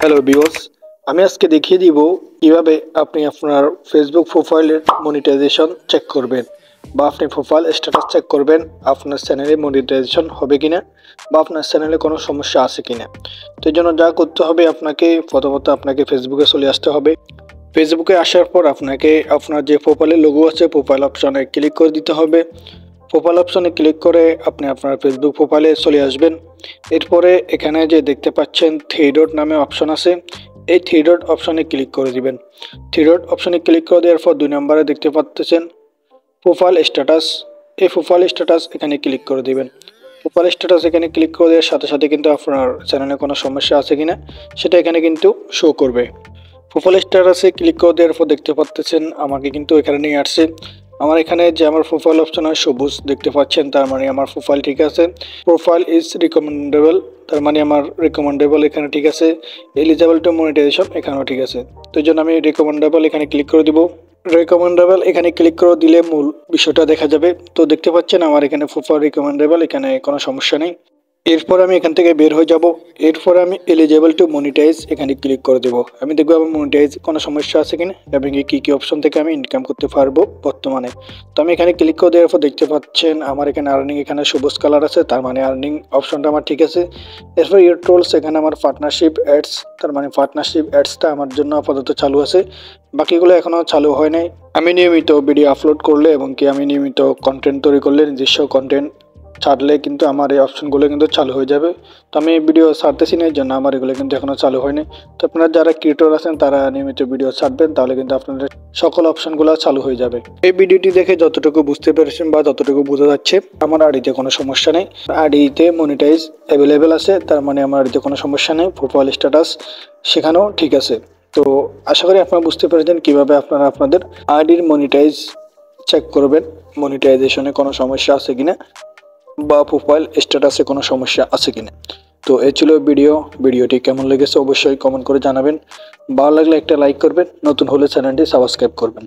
Hello viewers, আমি আজকে দেখিয়ে দিব কিভাবে আপনি আপনার ফেসবুক প্রোফাইলের মনিটাইজেশন চেক করবেন বা আপনি প্রোফাইল স্ট্যাটাস চেক করবেন আপনার চ্যানেলে মনিটাইজেশন হবে কিনা বা আপনার চ্যানেলে কোনো সমস্যা আছে কিনা। তো এই জন্য যা করতে হবে আপনাকে প্রথমত আপনাকে ফেসবুকে চলে আসতে হবে। ফেসবুকে আসার পর আপনাকে আপনার যে প্রোফাইলের লোগো আছে প্রোফাইল অপশনে ক্লিক করে দিতে হবে। প্রোফাইল অপশনে ক্লিক করে আপনি আপনার ফেসবুক প্রোফাইলে চলে আসবেন। এরপরে এখানে যে দেখতে পাচ্ছেন থ্রি ডট নামে অপশন আছে, এই থ্রি ডট অপশনে ক্লিক করে দিবেন। থ্রি ডট অপশনে ক্লিক করে দেওয়ার পর 2 নম্বরে দেখতে পাচ্ছেন প্রোফাইল স্ট্যাটাস, এই প্রোফাইল স্ট্যাটাস এখানে ক্লিক করে দিবেন। প্রোফাইল স্ট্যাটাস এখানে ক্লিক করে দেওয়ার সাথে সাথে কিন্তু আপনার চ্যানেলে কোনো সমস্যা আছে কিনা সেটা এখানে কিন্তু শো করবে। প্রোফাইল স্ট্যাটাসে ক্লিক করে দেওয়ার পর দেখতে পাচ্ছেন আমাকে কিন্তু এখানে নিয়ে আসছে। আমার এখানে যে আমার প্রোফাইল অপশন আছে সবুজ দেখতে পাচ্ছেন, তার মানে আমার প্রোফাইল ঠিক আছে। প্রোফাইল ইজ রিকমেন্ডেবল, তার মানে আমার রিকমেন্ডেবল এখানে ঠিক আছে। এলিজিবল টু মনিটাইজেশন এখানেও ঠিক আছে। তো এই জন্য আমি রিকমেন্ডেবল এখানে ক্লিক করে দিব। রিকমেন্ডেবল এখানে ক্লিক করে দিলে মূল বিষয়টা দেখা যাবে। তো দেখতে পাচ্ছেন আমার এখানে প্রোফাইল রিকমেন্ডেবল, এখানে কোনো সমস্যা নেই। এরপর আমি এখান থেকে বের হয়ে যাব। এরপর আমি এলিজিবল টু মনিটাইজ এখানে ক্লিক করে দেবো। আমি দেখবো আমার মনিটাইজ কোনো সমস্যা আছে কিনা এবং কী কী অপশন থেকে আমি ইনকাম করতে পারবো বর্তমানে। তো আমি এখানে ক্লিক করে দেওয়ার পর দেখতে পাচ্ছেন আমার এখানে আর্নিং এখানে সবুজ কালার আছে, তার মানে আর্নিং অপশনটা আমার ঠিক আছে। এরপর ইউর টুলস এখানে আমার পার্টনারশিপ অ্যাডস, তার মানে পার্টনারশিপ অ্যাডসটা আমার জন্য আপাতত চালু আছে, বাকিগুলো এখনও চালু হয় নাই। আমি নিয়মিত ভিডিও আপলোড করলে এবং আমি নিয়মিত কন্টেন্ট তৈরি করলে, নিজস্ব কন্টেন্ট ছাড়লে কিন্তু আমার এই অপশনগুলো কিন্তু চালু হয়ে যাবে। তো আমি ভিডিও ছাড়তেছি না, এর জন্য আমার এগুলো কিন্তু এখনও চালু হয়নি। তো আপনারা যারা ক্রিয়েটর আছেন তারা নিয়মিত ভিডিও ছাড়বেন, তাহলে কিন্তু আপনাদের সকল অপশনগুলো চালু হয়ে যাবে। এই ভিডিওটি দেখে যতটুকু বুঝতে পেরেছেন বা যতটুকু বোঝা যাচ্ছে আমার আইডিতে কোনো সমস্যা নেই, আইডিতে মনিটাইজ অ্যাভেলেবেল আছে, তার মানে আমার আইডিতে কোনো সমস্যা নেই। প্রোফাইল স্ট্যাটাস সেখানেও ঠিক আছে। তো আশা করি আপনারা বুঝতে পেরেছেন কীভাবে আপনারা আপনাদের আইডির মনিটাইজ চেক করবেন, মনিটাইজেশনে কোনো সমস্যা আছে কিনা বা প্রোফাইল স্ট্যাটাসে কোনো সমস্যা আছে কিনা। তো এই ছিল ভিডিওটি কেমন লেগেছে অবশ্যই কমেন্ট করে জানাবেন। ভালো লাগলে একটা লাইক করবেন, নতুন হলে চ্যানেলটি সাবস্ক্রাইব করবেন।